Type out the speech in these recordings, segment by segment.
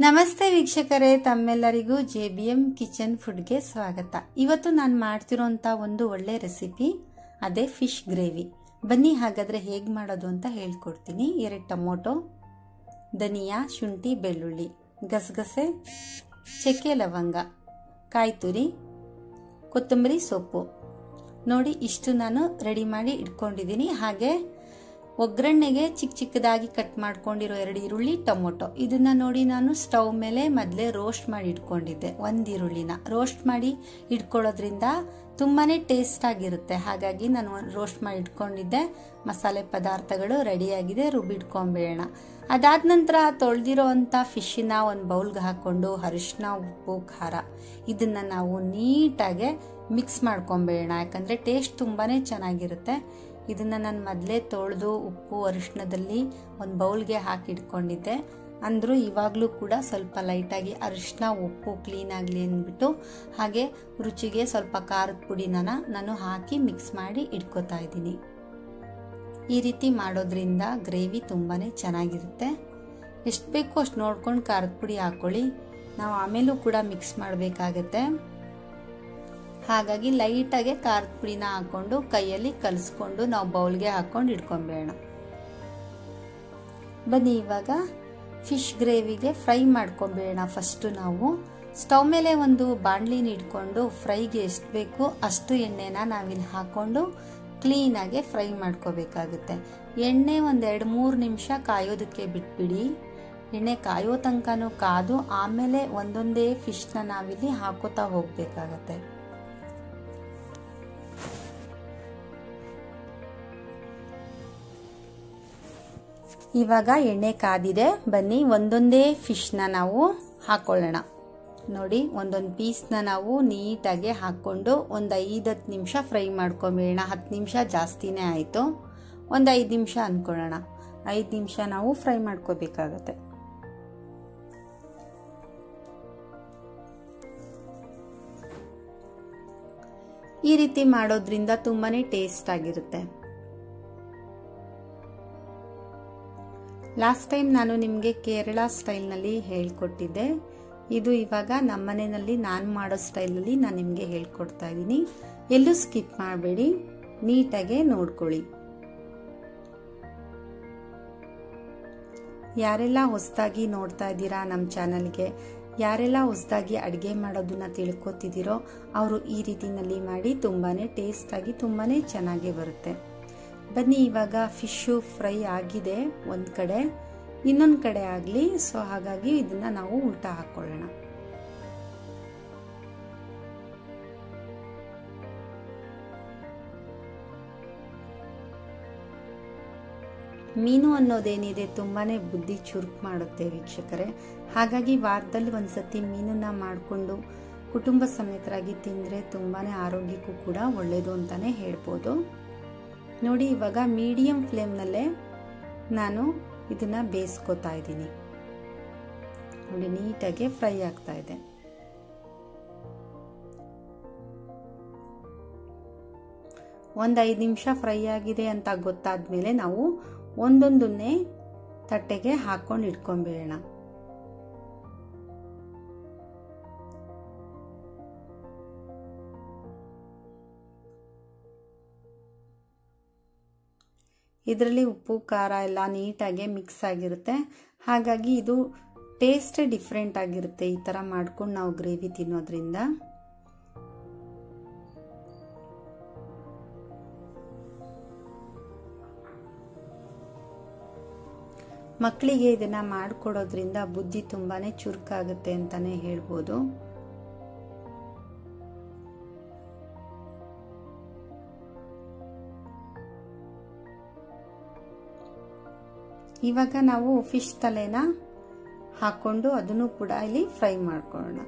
ನಮಸ್ತೆ ವೀಕ್ಷಕರೇ, ತಮ್ಮೆಲ್ಲರಿಗೂ JBM ಕಿಚನ್ ಫುಡ್ಗೆ ಸ್ವಾಗತ. ಇವತ್ತು ನಾನು ಮಾಡ್ತಿರೋಂಥ ಒಂದು ಒಳ್ಳೆ ರೆಸಿಪಿ, ಅದೇ ಫಿಶ್ ಗ್ರೇವಿ. ಬನ್ನಿ ಹಾಗಾದರೆ ಹೇಗೆ ಮಾಡೋದು ಅಂತ ಹೇಳ್ಕೊಡ್ತೀನಿ. 2 ಟೊಮೊಟೊ, ಧನಿಯಾ, ಶುಂಠಿ, ಬೆಳ್ಳುಳ್ಳಿ, ಗಸಗಸೆ, ಚಕ್ಕೆ ಲವಂಗ, ಕಾಯಿ ತುರಿ, ಕೊತ್ತಂಬರಿ ಸೊಪ್ಪು ನೋಡಿ ಇಷ್ಟು ನಾನು ರೆಡಿ ಮಾಡಿ ಇಟ್ಕೊಂಡಿದ್ದೀನಿ. ಹಾಗೆ ಒಗ್ಗರಣೆಗೆ ಚಿಕ್ಕ ಚಿಕ್ಕದಾಗಿ ಕಟ್ ಮಾಡ್ಕೊಂಡಿರೋ 2 ಈರುಳ್ಳಿ, ಟೊಮೊಟೊ ಇದನ್ನ ನೋಡಿ ನಾನು ಸ್ಟವ್ ಮೇಲೆ ಮೊದಲೇ ರೋಸ್ಟ್ ಮಾಡಿ ಇಟ್ಕೊಂಡಿದ್ದೆ. 1 ಈರುಳ್ಳಿನ ರೋಸ್ಟ್ ಮಾಡಿ ಇಟ್ಕೊಳ್ಳೋದ್ರಿಂದ ತುಂಬಾನೇ ಟೇಸ್ಟ್ ಆಗಿರುತ್ತೆ. ಹಾಗಾಗಿ ನಾನು ರೋಸ್ಟ್ ಮಾಡಿ ಇಟ್ಕೊಂಡಿದ್ದೆ. ಮಸಾಲೆ ಪದಾರ್ಥಗಳು ರೆಡಿಯಾಗಿದೆ, ರುಬ್ಬಿಟ್ಕೊಂಬೇಡ. ಅದಾದ ನಂತರ ತೊಳೆದಿರೋ ಅಂಥ ಫಿಶ್ನ ಒಂದು ಬೌಲ್ಗೆ ಹಾಕೊಂಡು ಅರಿಶಿನ, ಉಪ್ಪು, ಖಾರ ಇದನ್ನ ನಾವು ನೀಟಾಗಿ ಮಿಕ್ಸ್ ಮಾಡ್ಕೊಂಬೇಡ. ಯಾಕಂದ್ರೆ ಟೇಸ್ಟ್ ತುಂಬಾನೇ ಚೆನ್ನಾಗಿರುತ್ತೆ. ಇದನ್ನ ನಾನು ಮೊದಲೇ ತೊಳೆದು ಉಪ್ಪು ಅರಿಶಿನದಲ್ಲಿ ಒಂದು ಬೌಲ್ಗೆ ಹಾಕಿ ಇಟ್ಕೊಂಡಿದ್ದೆ. ಅಂದರೂ ಇವಾಗಲೂ ಕೂಡ ಸ್ವಲ್ಪ ಲೈಟಾಗಿ ಅರಿಶಿನ, ಉಪ್ಪು ಕ್ಲೀನ್ ಆಗಲಿ ಅಂದ್ಬಿಟ್ಟು ಹಾಗೆ ರುಚಿಗೆ ಸ್ವಲ್ಪ ಖಾರದ ಪುಡಿನ ನಾನು ಹಾಕಿ ಮಿಕ್ಸ್ ಮಾಡಿ ಇಟ್ಕೋತಾ ಇದ್ದೀನಿ. ಈ ರೀತಿ ಮಾಡೋದ್ರಿಂದ ಗ್ರೇವಿ ತುಂಬಾನೇ ಚೆನ್ನಾಗಿರುತ್ತೆ. ಎಷ್ಟು ಬೇಕೋ ಅಷ್ಟು ನೋಡ್ಕೊಂಡು ಖಾರದ ಪುಡಿ ಹಾಕೊಳ್ಳಿ. ನಾವು ಆಮೇಲೂ ಕೂಡ ಮಿಕ್ಸ್ ಮಾಡಬೇಕಾಗತ್ತೆ. ಹಾಗಾಗಿ ಲೈಟಾಗೆ ಖಾರದ ಪುಡಿನ ಹಾಕೊಂಡು ಕೈಯಲ್ಲಿ ಕಲಿಸ್ಕೊಂಡು ನಾವು ಬೌಲ್ಗೆ ಹಾಕೊಂಡು ಇಟ್ಕೊಂಬೇಡ. ಬನ್ನಿ ಇವಾಗ ಫಿಶ್ ಗ್ರೇವಿಗೆ ಫ್ರೈ ಮಾಡ್ಕೊಂಬೇಡ. ಫಸ್ಟು ನಾವು ಸ್ಟವ್ ಮೇಲೆ ಒಂದು ಬಾಣಲಿನ ಇಟ್ಕೊಂಡು ಫ್ರೈಗೆ ಎಷ್ಟು ಬೇಕು ಅಷ್ಟು ಎಣ್ಣೆನ ನಾವಿಲ್ಲಿ ಹಾಕೊಂಡು ಕ್ಲೀನಾಗೆ ಫ್ರೈ ಮಾಡ್ಕೋಬೇಕಾಗುತ್ತೆ. ಎಣ್ಣೆ ಒಂದು 2-3 ನಿಮಿಷ ಕಾಯೋದಕ್ಕೆ ಬಿಟ್ಬಿಡಿ. ಎಣ್ಣೆ ಕಾಯೋ ತನಕನೂ ಕಾದು ಆಮೇಲೆ ಒಂದೊಂದೇ ಫಿಶ್ನ ನಾವಿಲ್ಲಿ ಹಾಕೋತಾ ಹೋಗ್ಬೇಕಾಗತ್ತೆ. ಇವಾಗ ಎಣ್ಣೆ ಕಾದಿದೆ. ಬನ್ನಿ ಒಂದೊಂದೇ ಫಿಶ್ನ ನಾವು ಹಾಕೊಳ್ಳೋಣ. ನೋಡಿ ಒಂದೊಂದು ಪೀಸ್ನ ನಾವು ನೀಟಾಗಿ ಹಾಕ್ಕೊಂಡು ಒಂದು 5-10 ನಿಮಿಷ ಫ್ರೈ ಮಾಡ್ಕೊಂಬೇಡ. 10 ನಿಮಿಷ ಜಾಸ್ತಿನೇ ಆಯಿತು. ಒಂದು 5 ನಿಮಿಷ ಅಂದ್ಕೊಳ್ಳೋಣ. 5 ನಿಮಿಷ ನಾವು ಫ್ರೈ ಮಾಡ್ಕೋಬೇಕಾಗತ್ತೆ. ಈ ರೀತಿ ಮಾಡೋದ್ರಿಂದ ತುಂಬಾನೇ ಟೇಸ್ಟ್ ಆಗಿರುತ್ತೆ. ಲಾಸ್ಟ್ ಟೈಮ್ ನಾನು ನಿಮಗೆ ಕೇರಳ ಸ್ಟೈಲ್ನಲ್ಲಿ ಹೇಳ್ಕೊಟ್ಟಿದ್ದೆ. ಇದು ಇವಾಗ ನಮ್ಮನೆಯಲ್ಲಿ ನಾನು ಮಾಡೋ ಸ್ಟೈಲಲ್ಲಿ ನಾನು ನಿಮಗೆ ಹೇಳ್ಕೊಡ್ತಾ ಇದ್ದೀನಿ. ಎಲ್ಲೂ ಸ್ಕಿಪ್ ಮಾಡಬೇಡಿ, ನೀಟಾಗೆ ನೋಡ್ಕೊಳ್ಳಿ. ಯಾರೆಲ್ಲ ಹೊಸದಾಗಿ ನೋಡ್ತಾ ಇದ್ದೀರಾ ನಮ್ಮ ಚಾನಲ್ಗೆ, ಯಾರೆಲ್ಲ ಹೊಸದಾಗಿ ಅಡುಗೆ ಮಾಡೋದನ್ನ ತಿಳ್ಕೊತಿದ್ದೀರೋ ಅವರು ಈ ರೀತಿನಲ್ಲಿ ಮಾಡಿ. ತುಂಬಾನೇ ಟೇಸ್ಟ್ ಆಗಿ ತುಂಬಾನೇ ಚೆನ್ನಾಗಿ ಬರುತ್ತೆ. ಬನ್ನಿ ಇವಾಗ ಫಿಶು ಫ್ರೈ ಆಗಿದೆ ಒಂದು ಕಡೆ, ಇನ್ನೊಂದು ಕಡೆ ಆಗಲಿ. ಸೊ ಹಾಗಾಗಿ ಇದನ್ನ ನಾವು ಉಲ್ಟಾ ಹಾಕೊಳ್ಳೋಣ. ಮೀನು ಅನ್ನೋದೇನಿದೆ ತುಂಬಾನೇ ಬುದ್ಧಿ ಚುರುಕು ಮಾಡುತ್ತೆ ವೀಕ್ಷಕರೇ. ಹಾಗಾಗಿ ವಾರದಲ್ಲಿ ಒಂದ್ಸತಿ ಮೀನನ್ನ ಮಾಡಿಕೊಂಡು ಕುಟುಂಬ ಸಮೇತರಾಗಿ ತಿಂದರೆ ತುಂಬಾನೇ ಆರೋಗ್ಯಕ್ಕೂ ಕೂಡ ಒಳ್ಳೆಯದು ಅಂತಾನೆ ಹೇಳ್ಬೋದು. ನೋಡಿ ಇವಾಗ ಮೀಡಿಯಂ ಫ್ಲೇಮ್ನಲ್ಲೇ ನಾನು ಇದನ್ನ ಬೇಯಿಸ್ಕೊತಾ ಇದ್ದೀನಿ. ನೋಡಿ ನೀಟಾಗಿ ಫ್ರೈ ಆಗ್ತಾ ಇದೆ. ಒಂದು 5 ನಿಮಿಷ ಫ್ರೈ ಆಗಿದೆ ಅಂತ ಗೊತ್ತಾದ್ಮೇಲೆ ನಾವು ಒಂದೊಂದನ್ನೇ ತಟ್ಟೆಗೆ ಹಾಕೊಂಡು ಇಟ್ಕೊಂಬೇಡ. ಇದರಲ್ಲಿ ಉಪ್ಪು ಖಾರ ಎಲ್ಲ ನೀಟಾಗಿ ಮಿಕ್ಸ್ ಆಗಿರುತ್ತೆ. ಹಾಗಾಗಿ ಇದು ಟೇಸ್ಟ್ ಡಿಫ್ರೆಂಟ್ ಆಗಿರುತ್ತೆ ಈ ಥರ ಮಾಡ್ಕೊಂಡು ನಾವು ಗ್ರೇವಿ ತಿನ್ನೋದ್ರಿಂದ. ಮಕ್ಕಳಿಗೆ ಇದನ್ನ ಮಾಡಿಕೊಡೋದ್ರಿಂದ ಬುದ್ಧಿ ತುಂಬಾನೇ ಚುರುಕಾಗುತ್ತೆ ಅಂತಾನೆ ಹೇಳ್ಬೋದು. ಇವಾಗ ನಾವು ಫಿಶ್ ತಲೆನ ಹಾಕೊಂಡು ಅದನ್ನು ಕೂಡ ಇಲ್ಲಿ ಫ್ರೈ ಮಾಡ್ಕೊಳ್ಳೋಣ.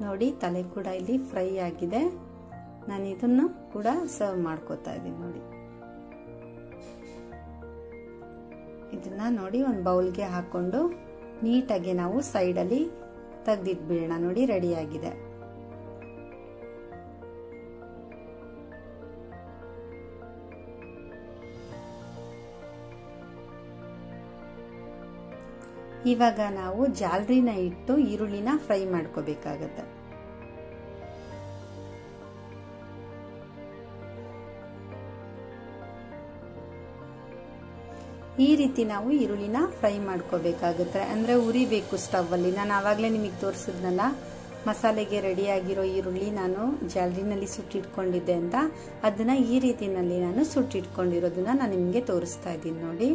ನೋಡಿ ತಲೆ ಕೂಡ ಇಲ್ಲಿ ಫ್ರೈ ಆಗಿದೆ. ನಾನು ಇದನ್ನು ಕೂಡ ಸರ್ವ್ ಮಾಡ್ಕೋತಾ ಇದ್ದೀನಿ. ನೋಡಿ ಇದನ್ನ ನೋಡಿ ಒಂದು ಬೌಲ್ಗೆ ಹಾಕೊಂಡು ನೀಟಾಗಿ ನಾವು ಸೈಡಲ್ಲಿ ತೆಗೆದಿಟ್ಬಿಡೋಣ. ನೋಡಿ ರೆಡಿ ಆಗಿದೆ. ಇವಾಗ ನಾವು ಜಾಲರಿನ ಇಟ್ಟು ಈರುಳ್ಳಿನ ಫ್ರೈ ಮಾಡ್ಕೋಬೇಕಾಗತ್ತೆ. ಈ ರೀತಿ ನಾವು ಈರುಳ್ಳಿನ ಫ್ರೈ ಮಾಡ್ಕೋಬೇಕಾಗುತ್ತೆ. ಅಂದ್ರೆ ಉರಿಬೇಕು ಸ್ಟವ್ ಅಲ್ಲಿ. ನಾನು ಆವಾಗಲೇ ನಿಮಗೆ ತೋರಿಸಿದ್ನಲ್ಲ ಮಸಾಲೆಗೆ ರೆಡಿ ಆಗಿರೋ ಈರುಳ್ಳಿ ನಾನು ಜಾಲರಿನಲ್ಲಿ ಸುಟ್ಟಿಟ್ಕೊಂಡಿದ್ದೆ ಅಂತ, ಅದನ್ನ ಈ ರೀತಿನಲ್ಲಿ ನಾನು ಸುಟ್ಟಿಟ್ಕೊಂಡಿರೋದನ್ನ ನಾನು ನಿಮಗೆ ತೋರಿಸ್ತಾ ಇದ್ದೀನಿ.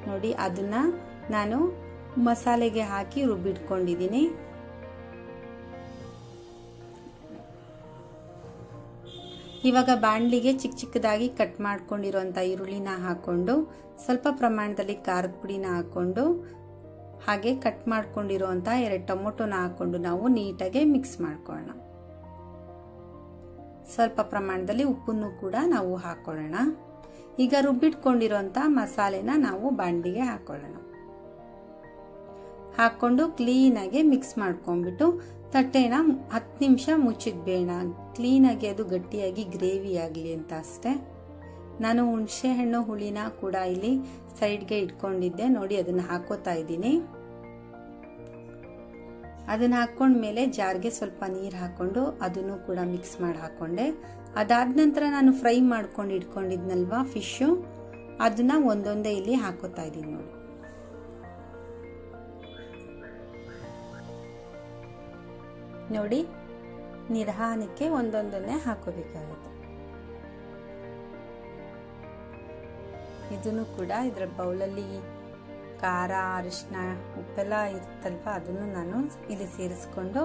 ನೋಡಿ ಅದನ್ನ ನಾನು ಮಸಾಲೆಗೆ ಹಾಕಿ ರುಬ್ಬಿಟ್ಕೊಂಡಿದ್ದೀನಿ. ಇವಾಗ ಬಾಣಲಿಗೆ ಚಿಕ್ಕ ಚಿಕ್ಕದಾಗಿ ಕಟ್ ಮಾಡ್ಕೊಂಡಿರೋಂಥ ಈರುಳ್ಳಿನ ಹಾಕೊಂಡು ಸ್ವಲ್ಪ ಪ್ರಮಾಣದಲ್ಲಿ ಖಾರದ ಪುಡಿನ ಹಾಕೊಂಡು ಹಾಗೆ ಕಟ್ ಮಾಡ್ಕೊಂಡಿರೋಂಥ 2 ಟೊಮೊಟೊನ ಹಾಕೊಂಡು ನಾವು ನೀಟಾಗಿ ಮಿಕ್ಸ್ ಮಾಡ್ಕೊಳ್ಳೋಣ. ಸ್ವಲ್ಪ ಪ್ರಮಾಣದಲ್ಲಿ ಉಪ್ಪನ್ನು ಕೂಡ ನಾವು ಹಾಕೊಳ್ಳೋಣ. ಈಗ ರುಬ್ಬಿಟ್ಕೊಂಡಿರೋಂಥ ಮಸಾಲೆನ ನಾವು ಬಾಣಲಿಗೆ ಹಾಕೊಳ್ಳೋಣ. ಹಾಕೊಂಡು ಕ್ಲೀನಾಗಿ ಮಿಕ್ಸ್ ಮಾಡ್ಕೊಂಡ್ಬಿಟ್ಟು ತಟ್ಟೆನ 10 ನಿಮಿಷ ಮುಚ್ಚಿಡ್ಬೇಡ. ಕ್ಲೀನಾಗಿ ಅದು ಗಟ್ಟಿಯಾಗಿ ಗ್ರೇವಿ ಆಗಲಿ ಅಂತ ಅಷ್ಟೇ. ನಾನು ಹುಣಸೆ ಹಣ್ಣು ಹುಳಿನ ಕೂಡ ಇಲ್ಲಿ ಸೈಡ್ಗೆ ಇಟ್ಕೊಂಡಿದ್ದೆ. ನೋಡಿ ಅದನ್ನ ಹಾಕೋತಾ ಇದ್ದೀನಿ. ಅದನ್ನ ಹಾಕೊಂಡ್ಮೇಲೆ ಜಾರ್ಗೆ ಸ್ವಲ್ಪ ನೀರು ಹಾಕೊಂಡು ಅದನ್ನು ಕೂಡ ಮಿಕ್ಸ್ ಮಾಡಿ ಹಾಕೊಂಡೆ. ಅದಾದ ನಂತರ ನಾನು ಫ್ರೈ ಮಾಡ್ಕೊಂಡು ಇಟ್ಕೊಂಡಿದ್ನಲ್ವಾ ಫಿಶು, ಅದನ್ನ ಒಂದೊಂದೇ ಇಲ್ಲಿ ಹಾಕೋತಾ ಇದ್ದೀನಿ. ನೋಡಿ ನಿಧಾನಕ್ಕೆ ಒಂದೊಂದನ್ನೇ ಹಾಕೋಬೇಕಾಗುತ್ತೆ. ಇದನ್ನು ಕೂಡ ಇದರ ಬೌಲಲ್ಲಿ ಖಾರ ಅರಿಶಿನ ಉಪ್ಪೆಲ್ಲ ಇರುತ್ತಲ್ವ ಅದನ್ನು ನಾನು ಇಲ್ಲಿ ಸೇರಿಸ್ಕೊಂಡು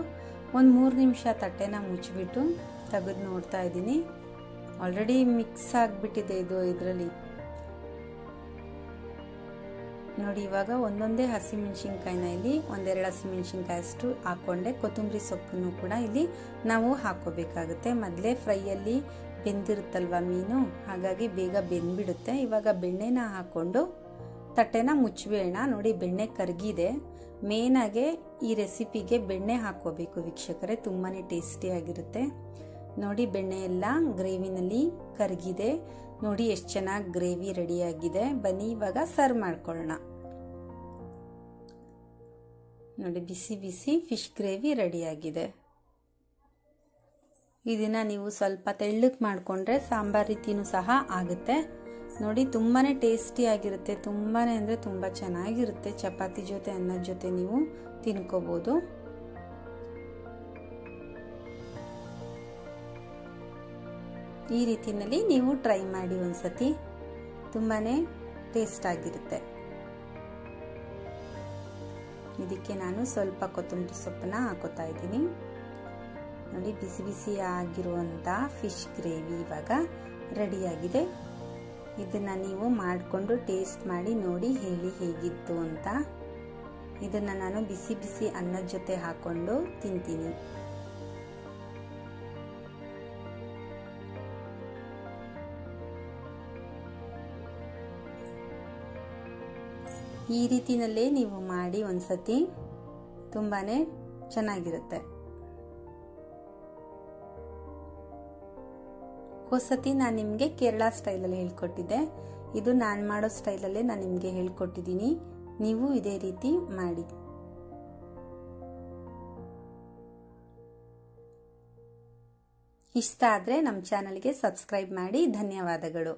ಒಂದು 3 ನಿಮಿಷ ತಟ್ಟೆನ ಮುಚ್ಚಿಬಿಟ್ಟು ತೆಗೆದು ನೋಡ್ತಾ ಇದ್ದೀನಿ. ಆಲ್ರೆಡಿ ಮಿಕ್ಸ್ ಆಗಿಬಿಟ್ಟಿದೆ ಇದು ಇದರಲ್ಲಿ. ನೋಡಿ ಇವಾಗ ಒಂದೊಂದೇ ಹಸಿಮೆಣಸಿನ್ಕಾಯಿನ ಇಲ್ಲಿ 1-2 ಹಸಿಮೆಣಸಿನ್ಕಾಯಿ ಅಷ್ಟು ಹಾಕೊಂಡೆ. ಕೊತ್ತಂಬರಿ ಸೊಪ್ಪನ್ನು ಕೂಡ ಇಲ್ಲಿ ನಾವು ಹಾಕೋಬೇಕಾಗುತ್ತೆ. ಮೊದಲೇ ಫ್ರೈಯಲ್ಲಿ ಬೆಂದಿರುತ್ತಲ್ವ ಮೀನು, ಹಾಗಾಗಿ ಬೇಗ ಬೆಂದ್ಬಿಡುತ್ತೆ. ಇವಾಗ ಬೆಣ್ಣೆನ ಹಾಕೊಂಡು ತಟ್ಟೆನ ಮುಚ್ಚಬೇಡ. ನೋಡಿ ಬೆಣ್ಣೆ ಕರಗಿದೆ. ಮೇನಾಗೆ ಈ ರೆಸಿಪಿಗೆ ಬೆಣ್ಣೆ ಹಾಕೋಬೇಕು ವೀಕ್ಷಕರೇ, ತುಂಬಾನೇ ಟೇಸ್ಟಿಯಾಗಿರುತ್ತೆ. ನೋಡಿ ಬೆಣ್ಣೆ ಎಲ್ಲ ಗ್ರೇವಿನಲ್ಲಿ ಕರಗಿದೆ. ನೋಡಿ ಎಷ್ಟು ಚೆನ್ನಾಗಿ ಗ್ರೇವಿ ರೆಡಿಯಾಗಿದೆ. ಬನ್ನಿ ಇವಾಗ ಸರ್ವ್ ಮಾಡ್ಕೊಳ್ಳೋಣ. ನೋಡಿ ಬಿಸಿ ಬಿಸಿ ಫಿಶ್ ಗ್ರೇವಿ ರೆಡಿಯಾಗಿದೆ. ಇದನ್ನ ನೀವು ಸ್ವಲ್ಪ ತೆಳ್ಳಗೆ ಮಾಡಿಕೊಂಡ್ರೆ ಸಾಂಬಾರ್ ರೀತಿನೂ ಸಹ ಆಗುತ್ತೆ. ನೋಡಿ ತುಂಬಾನೇ ಟೇಸ್ಟಿ ಆಗಿರುತ್ತೆ. ತುಂಬಾನೇ ಅಂದ್ರೆ ತುಂಬಾ ಚೆನ್ನಾಗಿರುತ್ತೆ. ಚಪಾತಿ ಜೊತೆ ಅನ್ನದ ಜೊತೆ ನೀವು ತಿನ್ಕೋಬಹುದು. ಈ ರೀತಿನಲ್ಲಿ ನೀವು ಟ್ರೈ ಮಾಡಿ ಒಂದ್ಸತಿ, ತುಂಬಾನೇ ಟೇಸ್ಟ್ ಆಗಿರುತ್ತೆ. ಇದಕ್ಕೆ ನಾನು ಸ್ವಲ್ಪ ಕೊತ್ತಂಬರಿ ಸೊಪ್ಪನ್ನ ಹಾಕೋತಾ ಇದ್ದೀನಿ. ನೋಡಿ ಬಿಸಿ ಬಿಸಿ ಆಗಿರುವಂತ ಫಿಶ್ ಗ್ರೇವಿ ಇವಾಗ ರೆಡಿಯಾಗಿದೆ. ಇದನ್ನ ನೀವು ಮಾಡಿಕೊಂಡು ಟೇಸ್ಟ್ ಮಾಡಿ ನೋಡಿ, ಹೇಳಿ ಹೇಗಿತ್ತು ಅಂತ. ಇದನ್ನ ನಾನು ಬಿಸಿ ಬಿಸಿ ಅನ್ನದ ಜೊತೆ ಹಾಕೊಂಡು ತಿಂತೀನಿ. ಈ ರೀತಿನಲ್ಲೇ ನೀವು ಮಾಡಿ ಒಂದ್ಸತಿ, ತುಂಬಾನೇ ಚೆನ್ನಾಗಿರುತ್ತೆ. ಹೊಸತಿ ನಾನು ನಿಮಗೆ ಕೇರಳ ಸ್ಟೈಲಲ್ಲಿ ಹೇಳ್ಕೊಟ್ಟಿದ್ದೆ. ಇದು ನಾನು ಮಾಡೋ ಸ್ಟೈಲಲ್ಲೇ ನಾನು ನಿಮಗೆ ಹೇಳ್ಕೊಟ್ಟಿದ್ದೀನಿ. ನೀವು ಇದೇ ರೀತಿ ಮಾಡಿ. ಇಷ್ಟ ಆದರೆ ನಮ್ಮ ಚಾನಲ್ಗೆ ಸಬ್ಸ್ಕ್ರೈಬ್ ಮಾಡಿ. ಧನ್ಯವಾದಗಳು.